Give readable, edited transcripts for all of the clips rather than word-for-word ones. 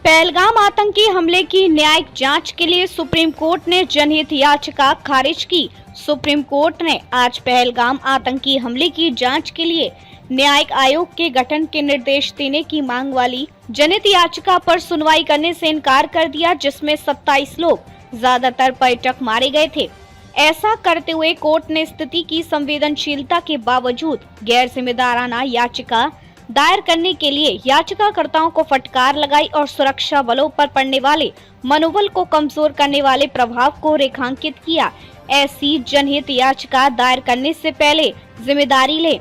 पहलगाम आतंकी हमले की न्यायिक जांच के लिए सुप्रीम कोर्ट ने जनहित याचिका खारिज की। सुप्रीम कोर्ट ने आज पहलगाम आतंकी हमले की जांच के लिए न्यायिक आयोग के गठन के निर्देश देने की मांग वाली जनहित याचिका पर सुनवाई करने से इनकार कर दिया, जिसमें 27 लोग, ज्यादातर पर्यटक मारे गए थे। ऐसा करते हुए कोर्ट ने स्थिति की संवेदनशीलता के बावजूद गैर जिम्मेदाराना याचिका दायर करने के लिए याचिकाकर्ताओं को फटकार लगाई और सुरक्षा बलों पर पड़ने वाले मनोबल को कमजोर करने वाले प्रभाव को रेखांकित किया। ऐसी जनहित याचिका दायर करने से पहले जिम्मेदारी लें।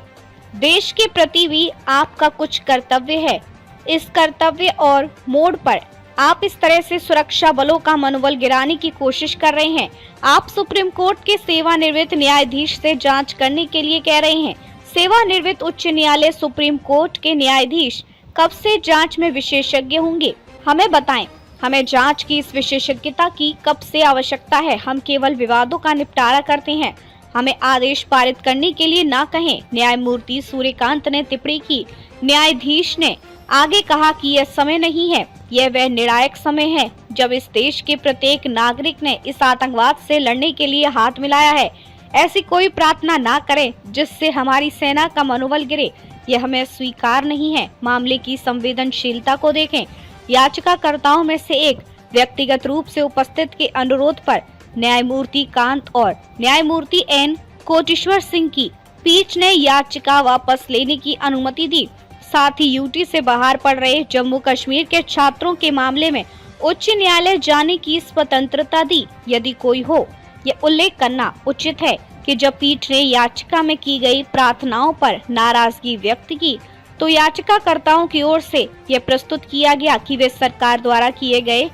देश के प्रति भी आपका कुछ कर्तव्य है। इस कर्तव्य और मोड़ पर आप इस तरह से सुरक्षा बलों का मनोबल गिराने की कोशिश कर रहे हैं। आप सुप्रीम कोर्ट के सेवानिवृत्त न्यायाधीश से जांच करने के लिए कह रहे हैं। सेवानिवृत्त उच्च न्यायालय सुप्रीम कोर्ट के न्यायाधीश कब से जांच में विशेषज्ञ होंगे? हमें बताएं। हमें जांच की इस विशेषज्ञता की कब से आवश्यकता है? हम केवल विवादों का निपटारा करते हैं। हमें आदेश पारित करने के लिए ना कहें। न्यायमूर्ति सूर्यकांत ने टिप्पणी की। न्यायाधीश ने आगे कहा कि यह समय नहीं है, यह वह निर्णायक समय है जब इस देश के प्रत्येक नागरिक ने इस आतंकवाद से लड़ने के लिए हाथ मिलाया है। ऐसी कोई प्रार्थना ना करें जिससे हमारी सेना का मनोबल गिरे, यह हमें स्वीकार नहीं है। मामले की संवेदनशीलता को देखें। याचिकाकर्ताओं में से एक व्यक्तिगत रूप से उपस्थित के अनुरोध पर न्यायमूर्ति कांत और न्यायमूर्ति एन कोटेश्वर सिंह की पीठ ने याचिका वापस लेने की अनुमति दी। साथ ही यूटी से बाहर पढ़ रहे जम्मू कश्मीर के छात्रों के मामले में उच्च न्यायालय जाने की स्वतंत्रता दी। यदि कोई हो, यह उल्लेख करना उचित है कि जब पीठ ने याचिका में की गई प्रार्थनाओं पर नाराजगी व्यक्त की, तो याचिकाकर्ताओं की ओर से यह प्रस्तुत किया गया कि वे सरकार द्वारा किए गए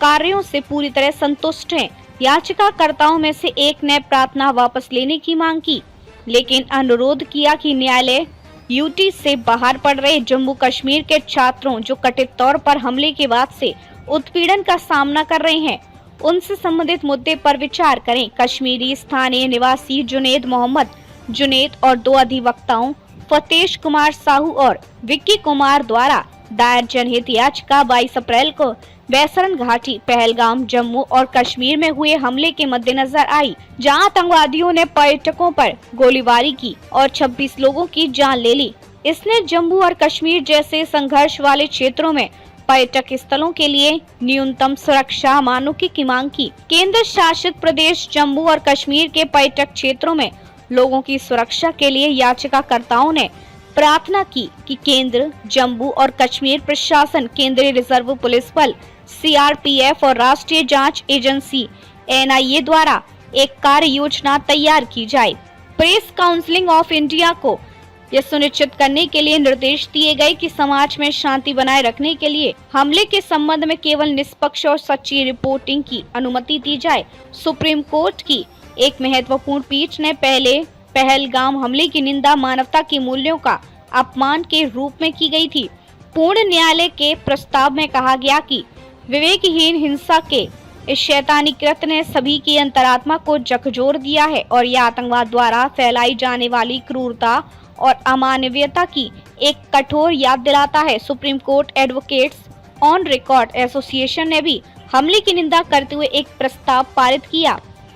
कार्यों से पूरी तरह संतुष्ट हैं। याचिकाकर्ताओं में से एक ने प्रार्थना वापस लेने की मांग की, लेकिन अनुरोध किया कि न्यायालय यूटी से बाहर पढ़ रहे जम्मू कश्मीर के छात्रों जो कथित तौर पर हमले के बाद से उत्पीड़न का सामना कर रहे हैं, उनसे संबंधित मुद्दे पर विचार करें। कश्मीरी स्थानीय निवासी जुनेद मोहम्मद जुनेद और दो अधिवक्ताओं फतेश कुमार साहू और विक्की कुमार द्वारा दायर जनहित याचिका 22 अप्रैल को बैसरन घाटी, पहलगाम, जम्मू और कश्मीर में हुए हमले के मद्देनजर आई, जहां आतंकवादियों ने पर्यटकों पर गोलीबारी की और 26 लोगों की जान ले ली। इसने जम्मू और कश्मीर जैसे संघर्ष वाले क्षेत्रों में पर्यटक स्थलों के लिए न्यूनतम सुरक्षा मानकों की मांग की। केंद्र शासित प्रदेश जम्मू और कश्मीर के पर्यटक क्षेत्रों में लोगों की सुरक्षा के लिए याचिकाकर्ताओं ने प्रार्थना की कि केंद्र, जम्मू और कश्मीर प्रशासन, केंद्रीय रिजर्व पुलिस बल, सीआरपीएफ और राष्ट्रीय जांच एजेंसी एनआईए द्वारा एक कार्य योजना तैयार की जाए। प्रेस काउंसिल ऑफ इंडिया को यह सुनिश्चित करने के लिए निर्देश दिए गए कि समाज में शांति बनाए रखने के लिए हमले के संबंध में केवल निष्पक्ष और सच्ची रिपोर्टिंग की अनुमति दी जाए। सुप्रीम कोर्ट की एक महत्वपूर्ण पीठ ने पहले पहलगाम हमले की निंदा मानवता के मूल्यों का अपमान के रूप में की गई थी। पूर्ण न्यायालय के प्रस्ताव में कहा गया कि विवेकहीन हिंसा के इस शैतानी कृत्य ने सभी की अंतरात्मा को झकझोर दिया है और यह आतंकवाद द्वारा फैलाई जाने वाली क्रूरता और अमानवीयता की एक कठोर याद दिलाता है। Supreme court advocates on record association ने भी हमले की निंदा करते हुए एक प्रस्ताव पारित किया।